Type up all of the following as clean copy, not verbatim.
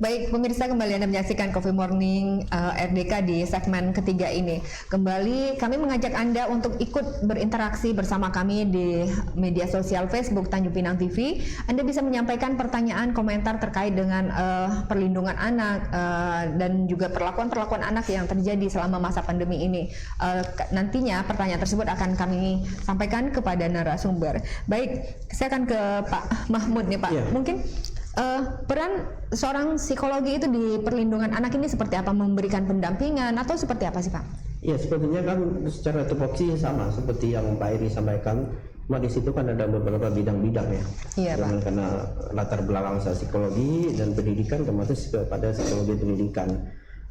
Baik pemirsa, kembali Anda menyaksikan Coffee Morning RDK di segmen ketiga ini. Kembali kami mengajak Anda untuk ikut berinteraksi bersama kami di media sosial Facebook Tanjung Pinang TV. Anda bisa menyampaikan pertanyaan, komentar terkait dengan perlindungan anak dan juga perlakuan anak yang terjadi selama masa pandemi ini. Nantinya pertanyaan tersebut akan kami sampaikan kepada narasumber. Baik, saya akan ke Pak Mahmud nih Pak. Ya. Mungkin peran seorang psikologi itu di perlindungan anak ini seperti apa? Memberikan pendampingan atau seperti apa sih Pak? Ya, sebetulnya kan secara tupoksi sama seperti yang Pak Eri sampaikan. Cuma di situ kan ada beberapa bidang-bidang ya. Iya Pak. Karena latar belakang saya psikologi dan pendidikan termasuk kepada psikologi pendidikan.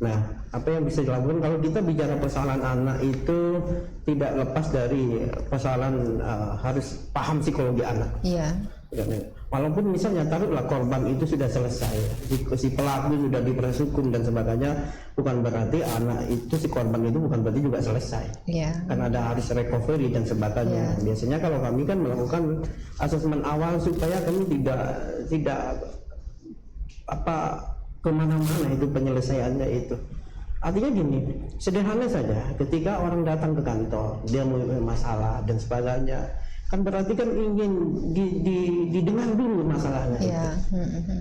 Nah, apa yang bisa dilakukan kalau kita bicara persoalan anak itu tidak lepas dari persoalan harus paham psikologi anak. Iya. Walaupun misalnya taruhlah korban itu sudah selesai, si pelaku sudah diproses hukum dan sebagainya, bukan berarti anak itu, si korban itu bukan berarti juga selesai. Iya. Karena ada harus recovery dan sebagainya. Iya. Biasanya kalau kami kan melakukan asesmen awal supaya kami tidak kemana-mana itu penyelesaiannya itu. Artinya gini, sederhana saja, ketika orang datang ke kantor, dia mempunyai masalah dan sebagainya, kan berarti kan ingin didengar dulu masalahnya. Iya.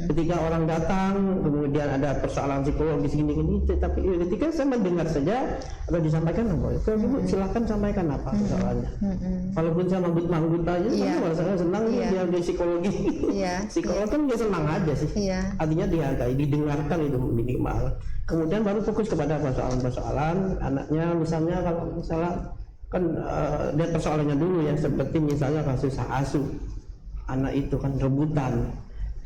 Ketika orang datang, kemudian ada persoalan psikologis gini-gini, tapi ketika saya mendengar saja atau disampaikan, Ibu silakan sampaikan apa persoalannya. Walaupun saya manggut-manggut aja, saya senang dia psikologi. Psikolog kan dia senang aja sih. Artinya dihargai, didengarkan itu minimal. Kemudian baru fokus kepada persoalan-persoalan anaknya, misalnya kalau misalnya kan lihat persoalannya dulu ya, seperti misalnya kasus hak asuh anak itu kan rebutan,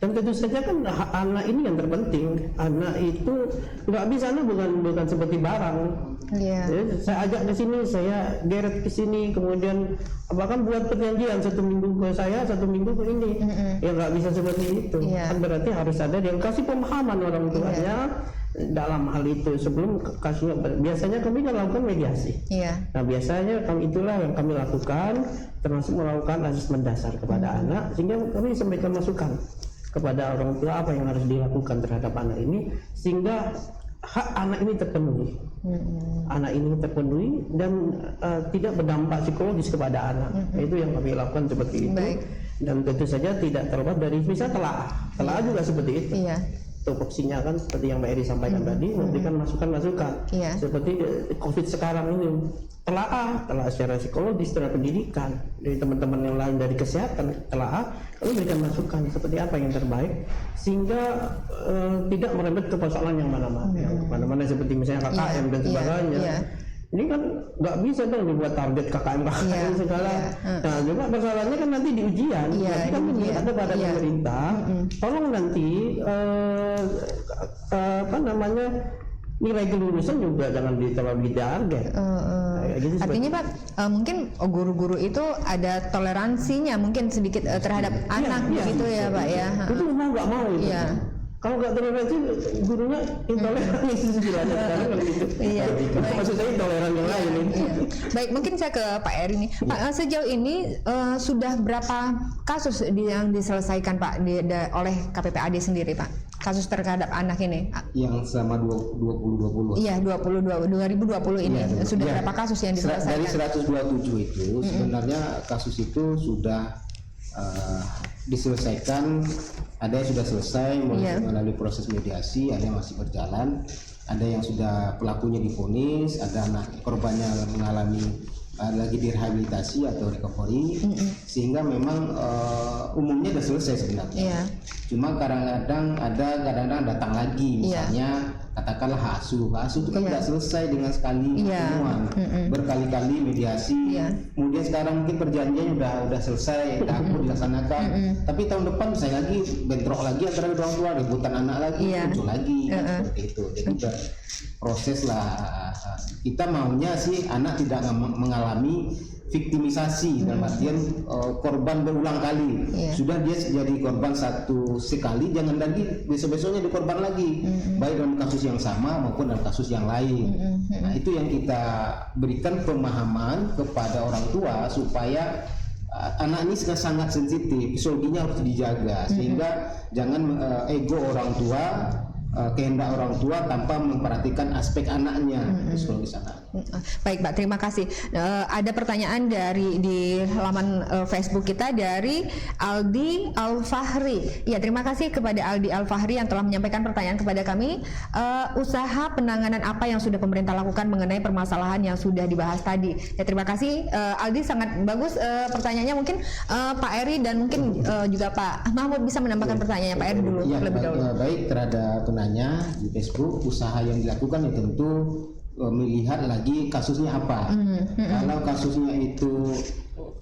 dan tentu saja kan anak ini yang terpenting. Anak itu nggak bisa, bukan seperti barang. Ya, saya ajak ke sini, saya geret ke sini, kemudian bahkan buat perjanjian 1 minggu ke saya, 1 minggu ke ini. Ya nggak bisa seperti itu. Kan berarti harus ada yang kasih pemahaman orang tuanya dalam hal itu sebelum kasusnya. Biasanya kami kan lakukan mediasi. Nah biasanya itulah yang kami lakukan, termasuk melakukan asesmen dasar kepada anak, sehingga kami sampaikan masukan kepada orang tua apa yang harus dilakukan terhadap anak ini sehingga hak anak ini terpenuhi. Anak ini terpenuhi dan tidak berdampak psikologis kepada anak. Itu yang kami lakukan seperti itu. Dan tentu saja tidak terlepas dari misalnya telah juga seperti itu. Tupoksinya kan seperti yang Mbak Eri sampaikan tadi, memberikan masukan-masukan. Seperti COVID sekarang ini, telah secara psikologis, secara pendidikan, dari teman-teman yang lain dari kesehatan, lalu memberikan masukan seperti apa yang terbaik sehingga tidak merembet ke persoalan yang mana-mana, seperti misalnya KKM dan sebagainya. Ini kan nggak bisa dong dibuat target KKM segala. Nah, juga persoalannya kan nanti di ujian. Nanti kan ada pada pemerintah. Tolong nanti nilai kelulusan juga jangan terlalu ditarget. Gitu artinya Pak, mungkin guru-guru itu ada toleransinya mungkin sedikit terhadap anak begitu ya Pak ya. Itu mau nggak mau itu. Kalau nggak toleransi, gurunya intoleran istilahnya sekarang kan gitu. Maksud saya intoleran yang lain. Baik, mungkin saya ke Pak Eri nih. Pak, sejauh ini sudah berapa kasus yang diselesaikan Pak oleh KPPAD sendiri Pak? Kasus terhadap anak ini? Yang selama 2020. Iya, 2020 ini sudah berapa kasus yang diselesaikan? Dari 127 itu sebenarnya kasus itu sudah diselesaikan. Ada yang sudah selesai melalui proses mediasi, ada yang masih berjalan, ada yang sudah pelakunya divonis, ada anak korbannya mengalami lagi direhabilitasi atau recovery, sehingga memang umumnya sudah selesai sebenarnya. Cuma kadang-kadang datang lagi, misalnya katakanlah hak asuh itu kan tidak selesai dengan sekali pertemuan, berkali-kali mediasi, kemudian sekarang mungkin perjanjian udah selesai, udah dilaksanakan, tapi tahun depan bisa lagi bentrok lagi antara orang tua, rebutan anak lagi, muncul lagi, seperti itu. Jadi proses lah, kita maunya sih anak tidak mengalami viktimisasi, dalam artian korban berulang kali. Sudah dia jadi korban sekali, jangan lagi besok-besoknya dikorban lagi, baik dalam kasus yang sama maupun dalam kasus yang lain. Nah, itu yang kita berikan pemahaman kepada orang tua supaya anak ini sangat sensitif, psikologinya harus dijaga, sehingga jangan ego orang tua kehendak orang tua tanpa memperhatikan aspek anaknya, psikologis anak. Baik Pak, terima kasih. Ada pertanyaan di halaman Facebook kita dari Aldi Al-Fahri. Ya, terima kasih kepada Aldi Al-Fahri yang telah menyampaikan pertanyaan kepada kami. Usaha penanganan apa yang sudah pemerintah lakukan mengenai permasalahan yang sudah dibahas tadi? Ya, terima kasih Aldi, sangat bagus pertanyaannya. Mungkin Pak Eri dan mungkin juga Pak Mahmud bisa menambahkan pertanyaannya. Pak Eri dulu lebih dahulu. Baik, terhadap penanya di Facebook, usaha yang dilakukan ya tentu melihat lagi kasusnya apa. Kalau kasusnya itu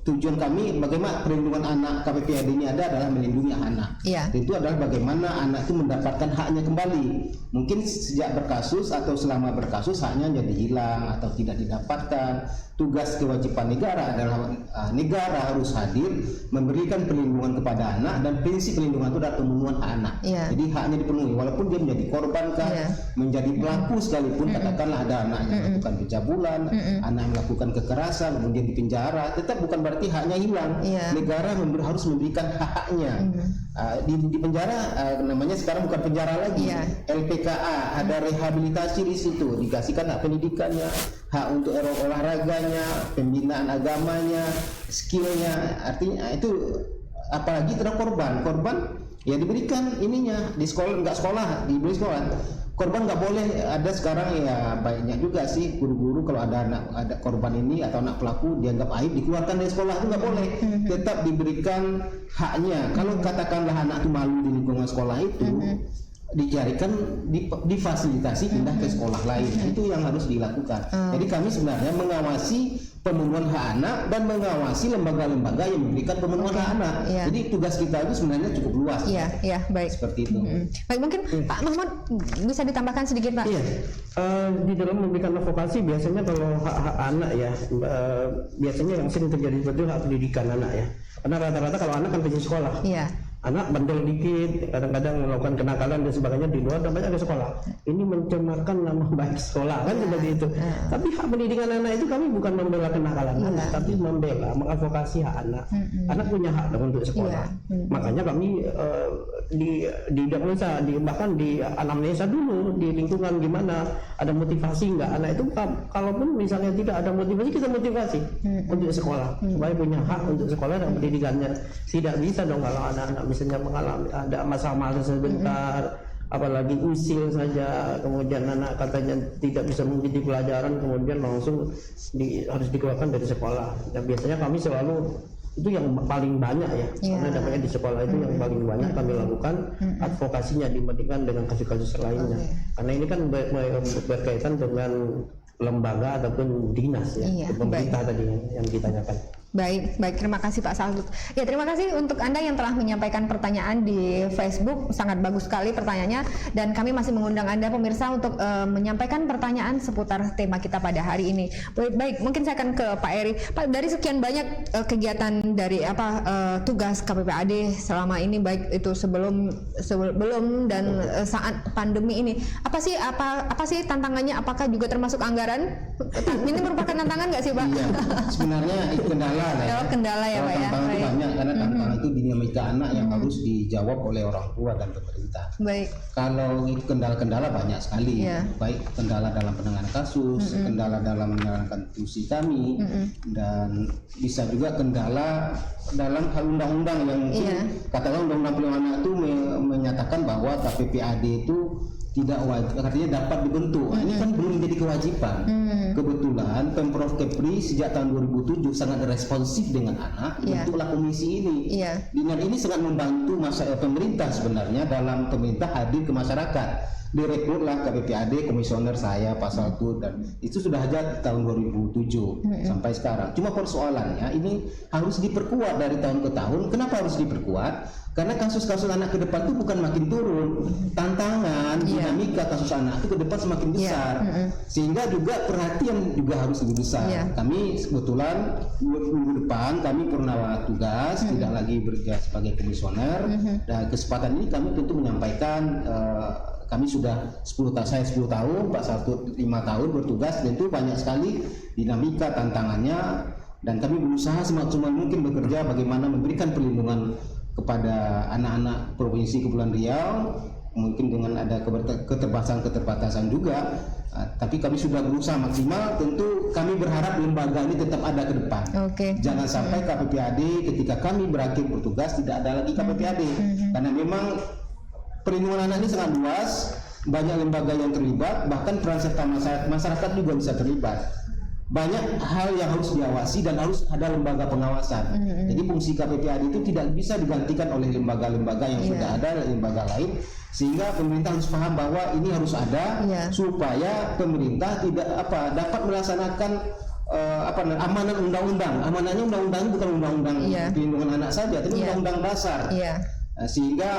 tujuan kami bagaimana perlindungan anak, KPPAD ini adalah melindungi anak. Itu adalah bagaimana anak itu mendapatkan haknya kembali. Mungkin sejak berkasus atau selama berkasus haknya jadi hilang atau tidak didapatkan. Tugas kewajiban negara adalah negara harus hadir memberikan perlindungan kepada anak, dan prinsip perlindungan itu adalah pemenuhan hak anak. Jadi haknya dipenuhi walaupun dia menjadi korban menjadi pelaku sekalipun, katakanlah ada anak yang melakukan pencabulan, anak melakukan kekerasan kemudian di penjara, tetap bukan berarti haknya hilang. Negara harus memberikan hak-haknya. Di penjara namanya sekarang bukan penjara lagi, LPKA, ada rehabilitasi di situ, dikasihkan hak pendidikannya, hak untuk olahraganya, pembinaan agamanya, skillnya. Artinya itu apalagi terhadap korban ya diberikan ininya di sekolah, nggak sekolah diberi sekolah. Korban nggak boleh ada sekarang ya, banyak juga sih guru-guru kalau ada korban ini atau anak pelaku dianggap aib dikeluarkan dari sekolah, itu nggak boleh. Tetap diberikan haknya. Kalau katakanlah anak itu malu di lingkungan sekolah itu, dicarikan difasilitasi pindah ke sekolah lain. Itu yang harus dilakukan. Jadi kami sebenarnya mengawasi pemenuhan hak anak dan mengawasi lembaga-lembaga yang memberikan pemenuhan hak anak. Jadi tugas kita itu sebenarnya cukup luas. Baik. Seperti itu. Baik, mungkin Pak Mahmud bisa ditambahkan sedikit Pak. Di dalam memberikan advokasi biasanya kalau hak anak ya, biasanya yang sering terjadi seperti itu hak pendidikan anak ya. Karena rata-rata kalau anak kan pergi sekolah. Anak bandel dikit, kadang-kadang melakukan kenakalan dan sebagainya di luar, dan banyak ke sekolah. Ini mencemarkan nama baik sekolah kan seperti itu. Tapi hak pendidikan anak itu kami bukan membela kenakalan anak, tapi membela, mengadvokasi hak anak. Anak punya hak untuk sekolah. Makanya kami di diagnosa, bahkan di anamnesa dulu di lingkungan gimana, ada motivasi nggak anak itu. Kalaupun misalnya tidak ada motivasi, kita motivasi untuk sekolah supaya punya hak untuk sekolah dan pendidikannya. Tidak bisa dong kalau anak-anak misalnya mengalami ada masa-masa sebentar, apalagi usil saja, kemudian anak katanya tidak bisa mengikuti pelajaran, kemudian langsung harus dikeluarkan dari sekolah. Dan biasanya kami selalu itu yang paling banyak ya, karena dapatnya di sekolah itu yang paling banyak kami lakukan advokasinya dibandingkan dengan kasus-kasus lainnya. Karena ini kan berkaitan dengan lembaga ataupun dinas ya, pemerintah tadi yang ditanyakan. Baik, terima kasih Pak Salut. Ya, terima kasih untuk Anda yang telah menyampaikan pertanyaan di Facebook, sangat bagus sekali pertanyaannya, dan kami masih mengundang Anda pemirsa untuk menyampaikan pertanyaan seputar tema kita pada hari ini. Baik, mungkin saya akan ke Pak Eri. Pak, dari sekian banyak kegiatan dari tugas KPPAD selama ini, baik itu sebelum dan saat pandemi ini, apa sih tantangannya? Apakah juga termasuk anggaran? Ini merupakan tantangan nggak sih Pak? Iya, sebenarnya itu kendala ya Pak ya. Tantangan itu banyak, karena tantangan itu dinamika anak yang harus dijawab oleh orang tua dan pemerintah. Baik. Kalau itu kendala banyak sekali, baik kendala dalam penanganan kasus, kendala dalam menjalankan fungsi kami, dan bisa juga kendala dalam hal undang-undang yang mungkin katakan undang-undang pelindungan anak itu menyatakan bahwa KPPAD itu tidak wajib, artinya dapat dibentuk. Ini kan belum menjadi kewajiban. Kebetulan Pemprov Kepri sejak tahun 2007 sangat responsif dengan anak, bentuklah komisi ini. Dan ini sangat membantu pemerintah sebenarnya dalam pemerintah hadir ke masyarakat. Direkrutlah KPPAD, komisioner saya Pak Saltu, dan itu sudah ada tahun 2007 sampai sekarang. Cuma persoalannya ini harus diperkuat dari tahun ke tahun. Kenapa harus diperkuat? Karena kasus-kasus anak ke depan itu bukan makin turun, tantangan dinamika kasus anak itu ke depan semakin besar, sehingga juga perhatian juga harus lebih besar. Kami kebetulan minggu depan kami purna tugas, tidak lagi bekerja sebagai komisioner, dan kesempatan ini kami tentu menyampaikan kami sudah 10 tahun, Pak Saltu 5 tahun bertugas, dan itu banyak sekali dinamika tantangannya, dan kami berusaha semaksimal mungkin bekerja bagaimana memberikan perlindungan kepada anak-anak Provinsi Kepulauan Riau mungkin dengan ada keterbatasan juga, tapi kami sudah berusaha maksimal. Tentu kami berharap lembaga ini tetap ada ke depan. Jangan sampai KPPAD ketika kami berakhir bertugas tidak ada lagi KPPAD, karena memang perlindungan anak ini sangat luas, banyak lembaga yang terlibat, bahkan peran serta masyarakat juga bisa terlibat. Banyak hal yang harus diawasi dan harus ada lembaga pengawasan. Jadi fungsi KPPAD itu tidak bisa digantikan oleh lembaga-lembaga yang sudah ada, lembaga lain, sehingga pemerintah harus paham bahwa ini harus ada supaya pemerintah tidak dapat melaksanakan amanat undang-undang. Amanatnya undang-undang bukan undang-undang perlindungan anak saja, tapi undang-undang dasar. Sehingga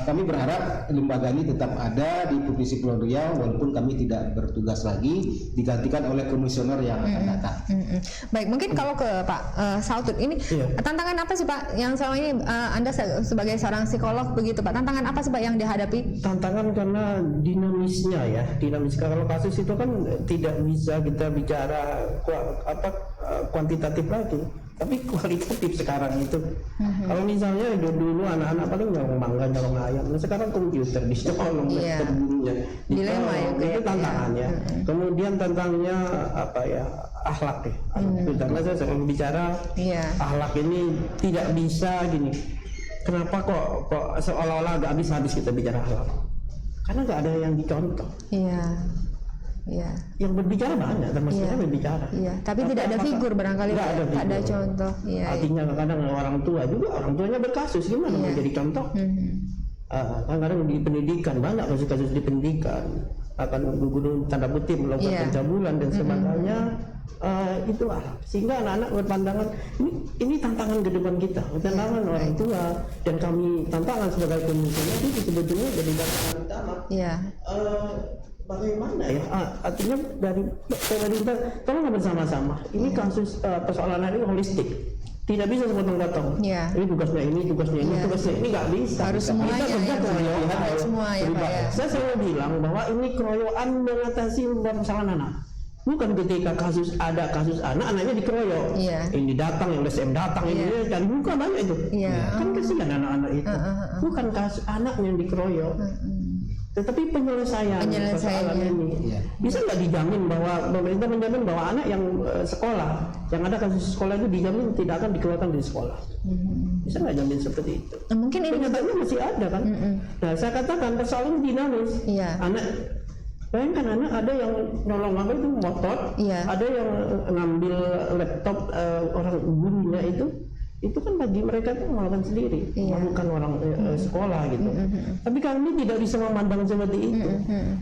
kami berharap lembaga ini tetap ada di Provinsi Pulau Riau, walaupun kami tidak bertugas lagi, digantikan oleh komisioner yang akan datang. Baik, mungkin kalau ke Pak Sautut ini, tantangan apa sih Pak yang selama ini Anda sebagai seorang psikolog begitu Pak, tantangan apa sih Pak yang dihadapi? Tantangan karena dinamisnya dinamis. Kalau kasus itu kan tidak bisa kita bicara kuantitatif lagi, tapi kualitatif sekarang itu. Kalau misalnya dulu anak-anak paling nyolong mangga, nyolong ayam, nah sekarang komputer dicolong terbunuhnya. Dilema itu tantangannya. Kemudian tantangannya akhlak karena saya sering bicara akhlak ini tidak bisa gini. Kenapa kok seolah-olah gak habis-habis kita bicara akhlak? Karena gak ada yang dicontoh. Yang berbicara banyak, termasuk saya berbicara. Tapi tidak ada figur barangkali, tidak ada contoh. Artinya kadang orang tuanya berkasus, gimana mau jadi contoh? Kadang di pendidikan banyak kasus-kasus di pendidikan, akan guru tanda kutip melakukan pencabulan dan sebagainya. Itulah sehingga anak-anak berpandangan ini tantangan ke depan kita, tantangan orang tua, dan kami tantangan sebagai komisioner itu sebetulnya jadi tantangan utama. Bagaimana artinya dari pemerintah tolong bersama-sama. Ini kasus persoalan ini holistik, tidak bisa sepotong-potong. Ini tugasnya ini nggak bisa. Harus semuanya Saya selalu bilang bahwa ini keroyokan mengatasi permasalahan anak. Bukan ketika ada kasus anaknya dikeroyok. Ini datang, yang LSM datang, ini dan bukan banyak itu. Kan kasihan anak-anak itu. Bukan kasus anaknya yang dikeroyok. Tetapi penyelesaian persoalan ini bisa nggak dijamin bahwa pemerintah menjamin bahwa anak yang sekolah, yang ada kasus sekolah itu dijamin tidak akan dikeluarkan dari sekolah? Bisa nggak jamin seperti itu? Mungkin ini kenyataannya masih ada kan. Nah, saya katakan persoalan dinamis. Anak, bayangkan anak ada yang nolong itu motor, ada yang ngambil laptop orang gurunya itu kan bagi mereka itu melakukan sendiri, bukan orang sekolah gitu. Tapi kami tidak bisa memandang seperti itu.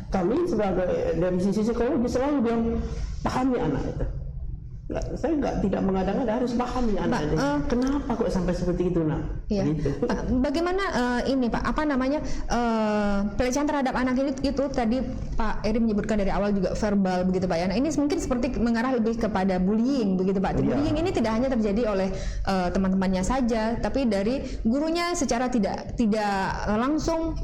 Kami sebagai dari sisi psikologi selalu bilang pahami anak itu. Saya tidak mengada-ngada, harus pahami anak ini. Kenapa kok sampai seperti itu nak? Gitu. Bagaimana ini Pak? Pelecehan terhadap anak itu tadi Pak Eri menyebutkan dari awal juga verbal begitu Pak. Nah ini mungkin seperti mengarah lebih kepada bullying begitu Pak. Bullying ini tidak hanya terjadi oleh teman-temannya saja, tapi dari gurunya secara tidak langsung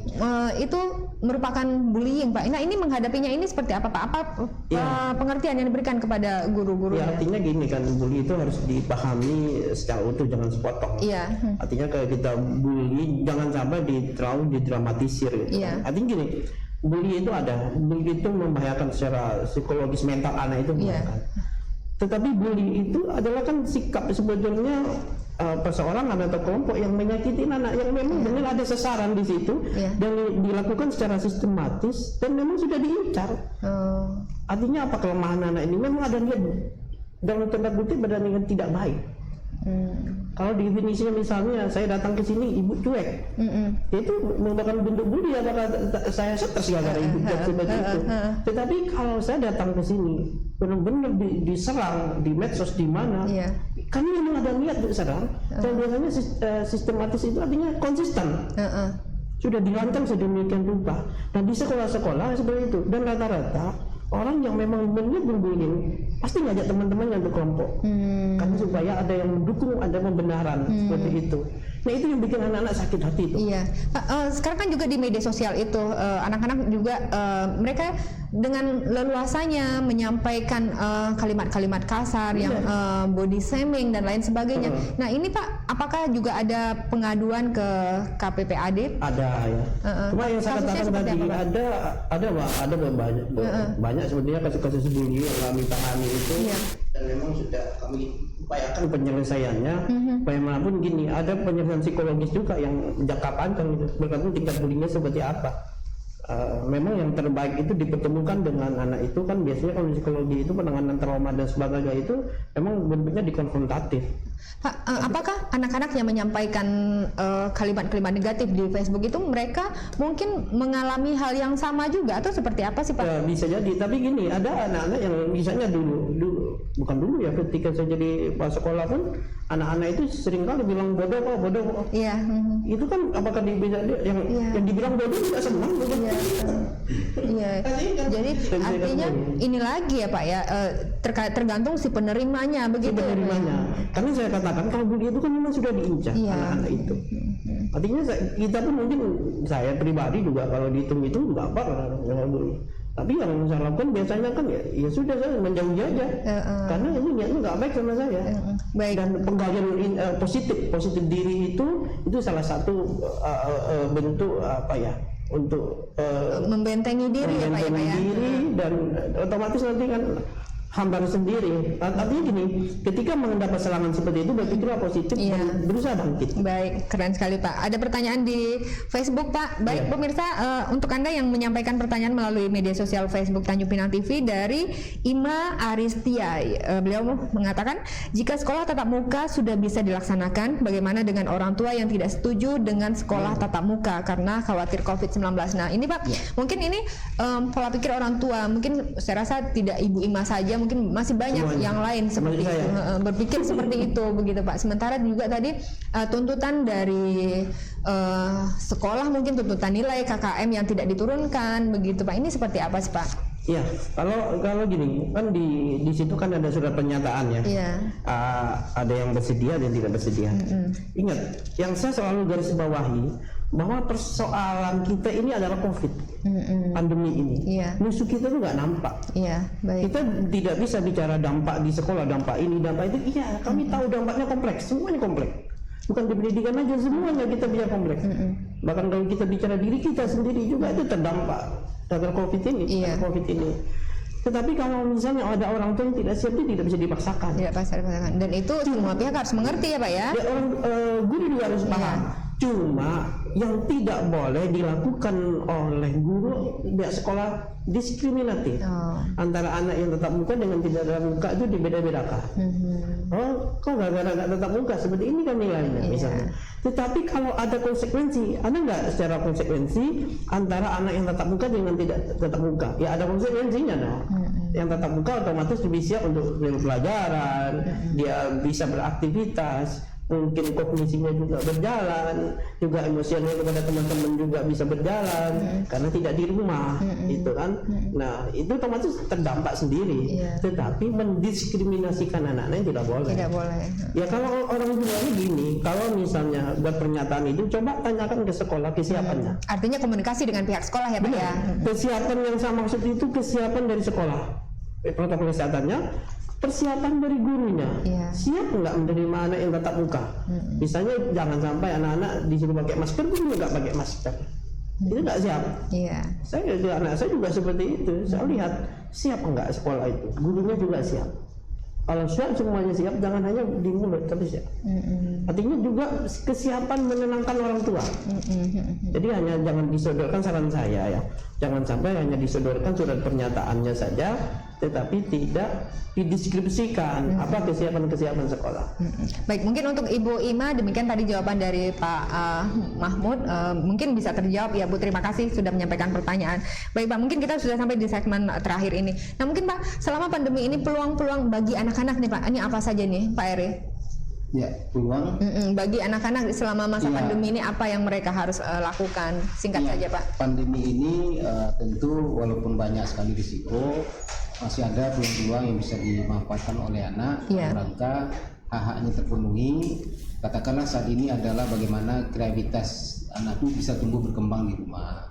itu merupakan bullying Pak. Nah ini menghadapinya ini seperti apa Pak? Apa pengertian yang diberikan kepada guru-guru? Artinya gini kan, bully itu harus dipahami secara utuh, jangan sepotong. Artinya kalau kita bully jangan sampai terlalu didramatisir gitu. Artinya gini, bully itu membahayakan secara psikologis, mental anak itu membahayakan. Tetapi bully itu adalah kan sikap sebetulnya perseorangan atau kelompok yang menyakiti anak, yang memang benar ada sasaran di situ dan dilakukan secara sistematis dan memang sudah diincar. Artinya apa kelemahan anak ini? Memang ada niat dalam tanda kutip ada niat tidak baik. Kalau definisinya misalnya saya datang ke sini ibu cuek, itu merupakan bentuk bully. Apakah saya stres gara-gara ibu cuek seperti itu? Tetapi kalau saya datang ke sini benar-benar diserang di medsos di mana, kami memang ada niat untuk serang. Dan biasanya sistematis itu artinya konsisten. Sudah dirancang sedemikian rupa. Nah di sekolah-sekolah seperti itu, dan rata-rata orang yang memang benar berbullying pasti ngajak teman-temannya untuk kelompok, karena supaya ada yang mendukung, ada pembenaran seperti itu. Nah itu yang bikin anak-anak sakit hati itu. Iya, Pak, sekarang kan juga di media sosial itu anak-anak juga mereka dengan leluasanya menyampaikan kalimat-kalimat kasar yang body shaming dan lain sebagainya. Nah ini Pak, apakah juga ada pengaduan ke KPPAD? Ada ya. Cuma yang saya Kasusnya katakan seperti tadi apa, Pak? ada banyak sebenarnya kasus-kasus bully yang kami tangani itu. Iya. Dan memang sudah kami upayakan penyelesaiannya. Bagaimanapun gini, ada penyelesaian psikologis juga yang jangka panjang gitu, bergantung tingkat bullyingnya seperti apa. Memang yang terbaik itu dipertemukan dengan anak itu kan biasanya kalau psikologi itu penanganan trauma dan sebagainya itu memang bentuknya dikonfrontatif. Pak, apakah anak-anak yang menyampaikan kalimat-kalimat negatif di Facebook itu mereka mungkin mengalami hal yang sama juga atau seperti apa sih Pak? Ya, bisa jadi, tapi gini, ada anak-anak yang misalnya dulu bukan dulu ya, ketika saya jadi pas sekolah pun anak-anak itu sering kali bilang bodoh kok. Iya. Itu kan apakah yang dibilang bodoh tidak senang gitu. Iya. Jadi artinya ini lagi ya Pak ya, tergantung si penerimanya begitu. Penerimanya. Karena saya katakan kalau bully itu kan memang sudah diincar anak-anak itu. Artinya kita pun mungkin saya pribadi juga kalau dihitung itu nggak apa dengan bully. Tapi yang saya lakukan biasanya kan ya sudah saya menjauhi aja. Karena ini niatnya nggak baik sama saya. Baik. Dan penggalian positif diri itu salah satu bentuk apa ya untuk membentengi diri ya Pak ya. Dan otomatis nanti kan hambar sendiri. Artinya gini, ketika mendapat serangan seperti itu berpikirlah positif dan berusaha bangkit. Baik, keren sekali Pak. Ada pertanyaan di Facebook Pak. Baik pemirsa, untuk Anda yang menyampaikan pertanyaan melalui media sosial Facebook Tanjung Pinang TV dari Ima Aristia. Beliau mengatakan, jika sekolah tatap muka sudah bisa dilaksanakan, bagaimana dengan orang tua yang tidak setuju dengan sekolah tatap muka karena khawatir COVID-19? Nah ini Pak, mungkin ini pola pikir orang tua. Mungkin saya rasa tidak Ibu Ima saja, mungkin masih banyak yang lain seperti itu, berpikir seperti itu begitu Pak. Sementara juga tadi tuntutan dari sekolah, mungkin tuntutan nilai KKM yang tidak diturunkan begitu Pak. Ini seperti apa sih Pak? Iya, kalau gini kan di situ kan ada surat pernyataan ya. Iya. Ada yang bersedia dan tidak bersedia. Ingat, yang saya selalu garis bawahi bahwa persoalan kita ini adalah COVID, pandemi ini. Musuh kita itu nggak nampak. Baik. Kita tidak bisa bicara dampak di sekolah, dampak ini, dampak itu. Iya, kami tahu dampaknya kompleks, semuanya kompleks. Bukan di pendidikan aja, semuanya kita bicara kompleks. Bahkan kalau kita bicara diri kita sendiri juga itu terdampak dari COVID ini. COVID ini. Tetapi kalau misalnya ada orang tua yang tidak siap, itu tidak bisa dipaksakan. Dan itu semua pihak harus mengerti ya Pak ya. Orang guru juga harus paham. Cuma yang tidak boleh dilakukan oleh guru pihak sekolah diskriminatif antara anak yang tetap muka dengan tidak tetap muka itu dibeda-bedakan. Kok nggak tetap muka seperti ini kan nilainya misalnya. Tetapi kalau ada konsekuensi, ada nggak secara konsekuensi antara anak yang tetap muka dengan tidak tetap muka? Ya ada konsekuensinya dong. Yang tetap muka otomatis lebih siap untuk pelajaran, dia bisa beraktivitas. Mungkin kognisinya juga berjalan, juga emosinya kepada teman-teman juga bisa berjalan karena tidak di rumah, itu kan. Nah itu otomatis terdampak sendiri. Tetapi mendiskriminasikan anak-anak tidak boleh. Tidak boleh. Ya kalau orang bilangnya gini, kalau misalnya buat pernyataan itu coba tanyakan ke sekolah kesiapannya. Artinya komunikasi dengan pihak sekolah ya Pak ya. Kesiapan yang saya maksud itu kesiapan dari sekolah, protokol kesehatannya. Persiapan dari gurunya, siap nggak menerima anak yang tatap muka? Misalnya jangan sampai anak-anak disuruh pakai masker, gurunya nggak pakai masker, itu nggak siap. Anak saya juga seperti itu. Saya lihat siap nggak sekolah itu, gurunya juga siap. Kalau siap semuanya siap, jangan hanya di mulut tapi siap. Artinya juga kesiapan menenangkan orang tua. Jadi hanya jangan disodorkan, saran saya ya, jangan sampai hanya disodorkan surat pernyataannya saja, tetapi tidak dideskripsikan apa kesiapan sekolah. Baik, mungkin untuk Ibu Ima demikian tadi jawaban dari Pak Mahmud. Mungkin bisa terjawab ya Bu. Terima kasih sudah menyampaikan pertanyaan. Baik Pak, mungkin kita sudah sampai di segmen terakhir ini. Nah mungkin Pak, selama pandemi ini peluang-peluang bagi anak-anak nih Pak, ini apa saja nih Pak Eri? Ya, peluang bagi anak-anak selama masa pandemi ini apa yang mereka harus lakukan? Singkat saja Pak. Pandemi ini tentu walaupun banyak sekali risiko, masih ada peluang-peluang yang bisa dimanfaatkan oleh anak dalam rangka hak-haknya terpenuhi. Katakanlah saat ini adalah bagaimana kreativitas anak itu bisa tumbuh berkembang di rumah.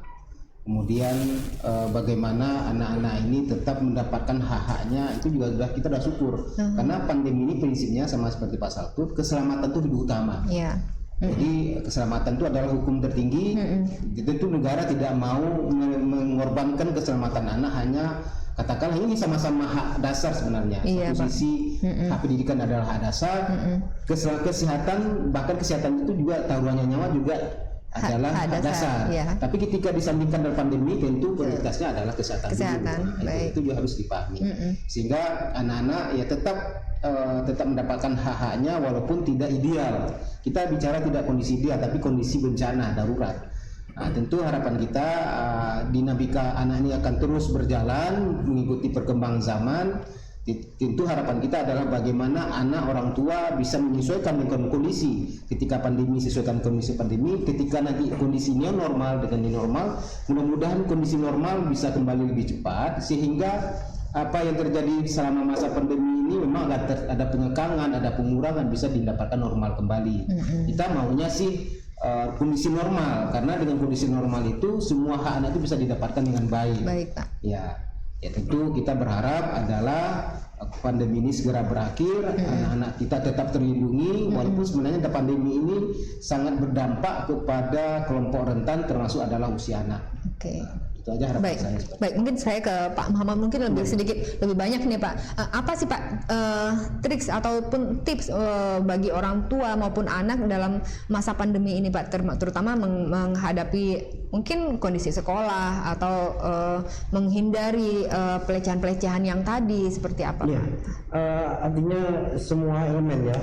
Kemudian bagaimana anak-anak ini tetap mendapatkan hak-haknya, itu juga kita sudah syukur. Karena pandemi ini prinsipnya sama seperti Pak Saltut, keselamatan itu lebih utama. Yeah. Jadi keselamatan itu adalah hukum tertinggi. Tentu negara tidak mau mengorbankan keselamatan anak, hanya katakanlah ini sama-sama hak dasar sebenarnya. Iya, Satu sisi hak pendidikan adalah hak dasar, kesehatan, bahkan kesehatan itu juga taruhannya nyawa juga adalah hak dasar. Iya. Tapi ketika disandingkan dengan pandemi, tentu prioritasnya adalah kesehatan dulu. Baik. Itu juga harus dipahami. Sehingga anak-anak ya tetap mendapatkan hak-haknya walaupun tidak ideal. Kita bicara tidak kondisi ideal, tapi kondisi bencana darurat. Nah, tentu harapan kita dinamika anak ini akan terus berjalan mengikuti perkembangan zaman. Tentu harapan kita adalah bagaimana anak orang tua bisa menyesuaikan dengan kondisi. Ketika pandemi sesuaikan kondisi pandemi, ketika nanti kondisinya normal dengan new normal, mudah-mudahan kondisi normal bisa kembali lebih cepat sehingga apa yang terjadi selama masa pandemi ini memang ada pengekangan, ada pengurangan, bisa didapatkan normal kembali. Kita maunya sih kondisi normal, karena dengan kondisi normal itu semua hak anak itu bisa didapatkan dengan baik. Baik, Pak. Ya tentu kita berharap adalah pandemi ini segera berakhir, anak-anak kita tetap terlindungi, walaupun sebenarnya pandemi ini sangat berdampak kepada kelompok rentan termasuk adalah usia anak. Oke. Itu aja harapan saya. Baik, mungkin saya ke Pak Muhammad mungkin lebih banyak nih Pak. Apa sih Pak triks ataupun tips bagi orang tua maupun anak dalam masa pandemi ini Pak, terutama menghadapi mungkin kondisi sekolah atau menghindari pelecehan-pelecehan yang tadi, seperti apa? Ya, artinya semua elemen ya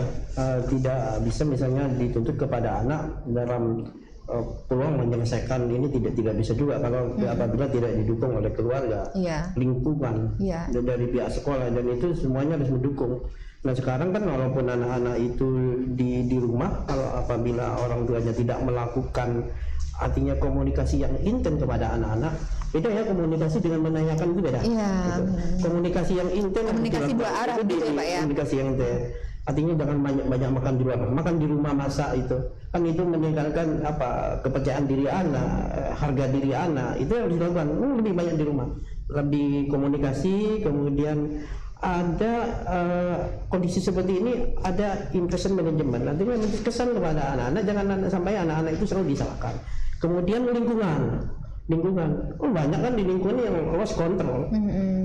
tidak bisa misalnya dituntut kepada anak dalam peluang menyelesaikan ini tidak bisa juga kalau apabila tidak didukung oleh keluarga, lingkungan, dan dari pihak sekolah, dan itu semuanya harus mendukung. Nah sekarang kan walaupun anak-anak itu di rumah, kalau apabila orang tuanya tidak melakukan artinya komunikasi yang intens kepada anak-anak, beda ya komunikasi dengan menanyakan itu beda. Gitu. Komunikasi yang intens, komunikasi dua arah gitu ya Pak ya. Komunikasi yang intens. Artinya jangan banyak makan di luar, makan di rumah masak itu kan itu meningkatkan kepercayaan diri anak, harga diri anak, itu harus dilakukan. Lebih banyak di rumah, lebih komunikasi, kemudian ada kondisi seperti ini ada impression management, artinya kesan kepada anak-anak, jangan sampai anak-anak itu selalu disalahkan. Kemudian lingkungan, banyak kan di lingkungan yang lost control,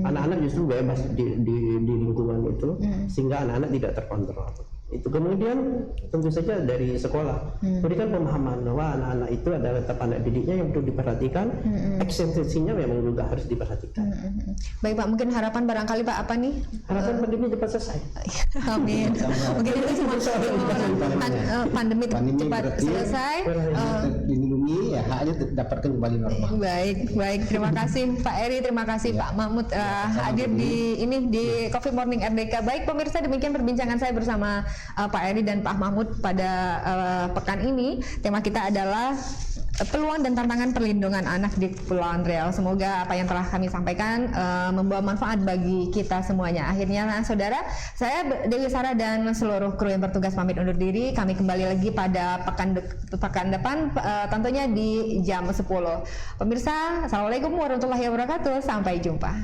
anak-anak justru bebas di lingkungan itu, sehingga anak-anak tidak terkontrol. Itu kemudian tentu saja dari sekolah berikan pemahaman bahwa anak-anak itu adalah tetap anak didiknya yang perlu diperhatikan, eksistensinya memang juga harus diperhatikan. Baik Pak, mungkin harapan barangkali Pak apa nih? Harapan pandemi cepat selesai. Amin. Mungkin itu semua pandemi cepat selesai. Dilindungi ya, haknya dapatkan kembali normal. Baik. Terima kasih Pak Eri, terima kasih Pak Mahmud hadir di Coffee Morning RDK. Baik pemirsa, demikian perbincangan saya bersama Pak Eri dan Pak Mahmud pada pekan ini. Tema kita adalah peluang dan tantangan perlindungan anak di Kepulauan Riau. Semoga apa yang telah kami sampaikan membawa manfaat bagi kita semuanya. Akhirnya saudara, saya Dewi Sarah dan seluruh kru yang bertugas pamit undur diri. Kami kembali lagi pada pekan depan tentunya di jam 10. Pemirsa, assalamualaikum warahmatullahi wabarakatuh. Sampai jumpa.